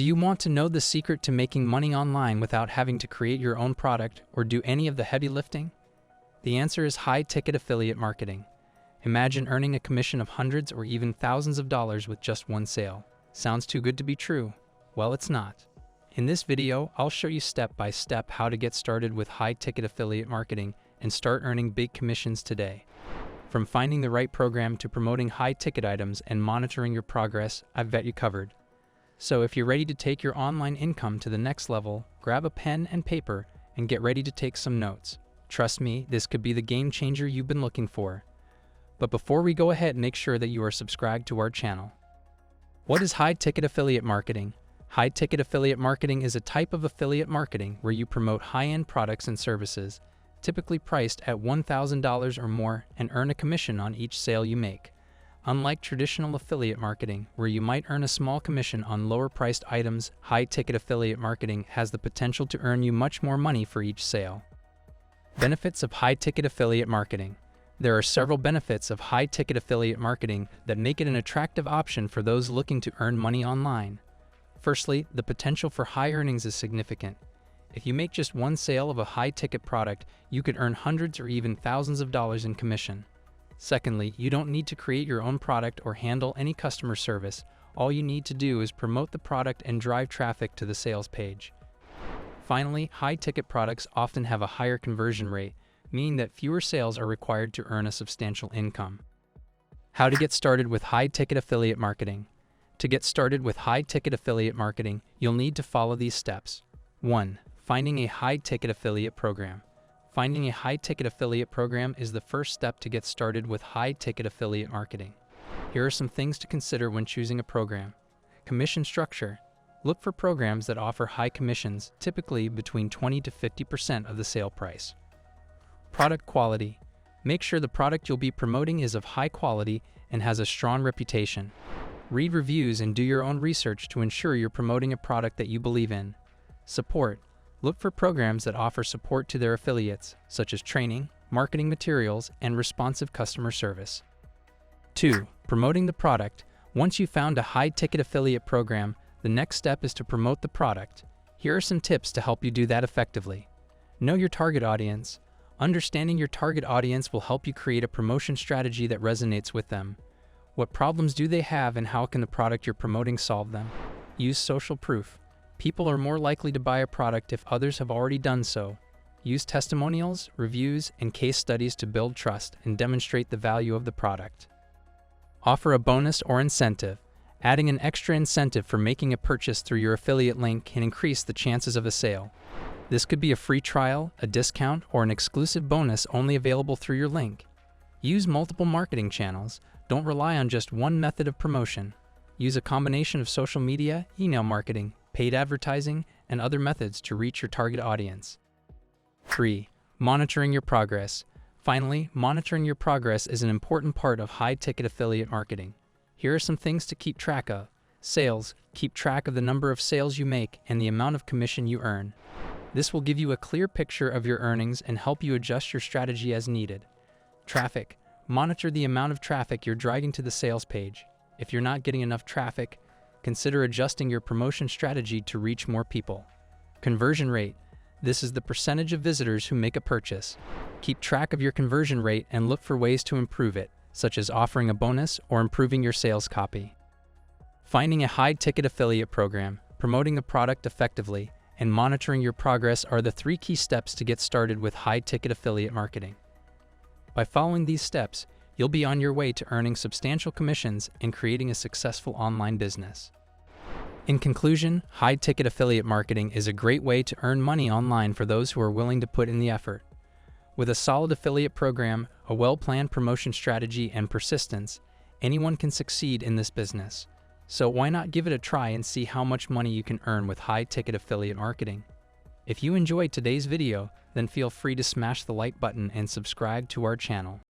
Do you want to know the secret to making money online without having to create your own product or do any of the heavy lifting? The answer is high-ticket affiliate marketing. Imagine earning a commission of hundreds or even thousands of dollars with just one sale. Sounds too good to be true? Well, it's not. In this video, I'll show you step by step how to get started with high-ticket affiliate marketing and start earning big commissions today. From finding the right program to promoting high-ticket items and monitoring your progress, I've got you covered. So if you're ready to take your online income to the next level, grab a pen and paper and get ready to take some notes. Trust me, this could be the game changer you've been looking for. But before we go ahead, make sure that you are subscribed to our channel. What is high-ticket affiliate marketing? High-ticket affiliate marketing is a type of affiliate marketing where you promote high-end products and services, typically priced at $1,000 or more, and earn a commission on each sale you make. Unlike traditional affiliate marketing, where you might earn a small commission on lower-priced items, high-ticket affiliate marketing has the potential to earn you much more money for each sale. Benefits of high-ticket affiliate marketing. There are several benefits of high-ticket affiliate marketing that make it an attractive option for those looking to earn money online. Firstly, the potential for high earnings is significant. If you make just one sale of a high-ticket product, you could earn hundreds or even thousands of dollars in commission. Secondly, you don't need to create your own product or handle any customer service. All you need to do is promote the product and drive traffic to the sales page. Finally, high-ticket products often have a higher conversion rate, meaning that fewer sales are required to earn a substantial income. How to get started with high-ticket affiliate marketing. To get started with high-ticket affiliate marketing, you'll need to follow these steps. 1. Finding a high-ticket affiliate program. Finding a high-ticket affiliate program is the first step to get started with high-ticket affiliate marketing. Here are some things to consider when choosing a program. Commission structure. Look for programs that offer high commissions, typically between 20 to 50% of the sale price. Product quality. Make sure the product you'll be promoting is of high quality and has a strong reputation. Read reviews and do your own research to ensure you're promoting a product that you believe in. Support. Look for programs that offer support to their affiliates, such as training, marketing materials, and responsive customer service. 2. Promoting the product. Once you've found a high-ticket affiliate program, the next step is to promote the product. Here are some tips to help you do that effectively. Know your target audience. Understanding your target audience will help you create a promotion strategy that resonates with them. What problems do they have and how can the product you're promoting solve them? Use social proof. People are more likely to buy a product if others have already done so. Use testimonials, reviews, and case studies to build trust and demonstrate the value of the product. Offer a bonus or incentive. Adding an extra incentive for making a purchase through your affiliate link can increase the chances of a sale. This could be a free trial, a discount, or an exclusive bonus only available through your link. Use multiple marketing channels. Don't rely on just one method of promotion. Use a combination of social media, email marketing, paid advertising, and other methods to reach your target audience. 3. Monitoring your progress. Finally, monitoring your progress is an important part of high-ticket affiliate marketing. Here are some things to keep track of. Sales. Keep track of the number of sales you make and the amount of commission you earn. This will give you a clear picture of your earnings and help you adjust your strategy as needed. Traffic. Monitor the amount of traffic you're driving to the sales page. If you're not getting enough traffic, consider adjusting your promotion strategy to reach more people. Conversion rate. This is the percentage of visitors who make a purchase. Keep track of your conversion rate and look for ways to improve it, such as offering a bonus or improving your sales copy. Finding a high-ticket affiliate program, promoting a product effectively, and monitoring your progress are the 3 key steps to get started with high-ticket affiliate marketing. By following these steps, you'll be on your way to earning substantial commissions and creating a successful online business. In conclusion, high-ticket affiliate marketing is a great way to earn money online for those who are willing to put in the effort. With a solid affiliate program, a well-planned promotion strategy, and persistence, anyone can succeed in this business. So why not give it a try and see how much money you can earn with high-ticket affiliate marketing? If you enjoyed today's video, then feel free to smash the like button and subscribe to our channel.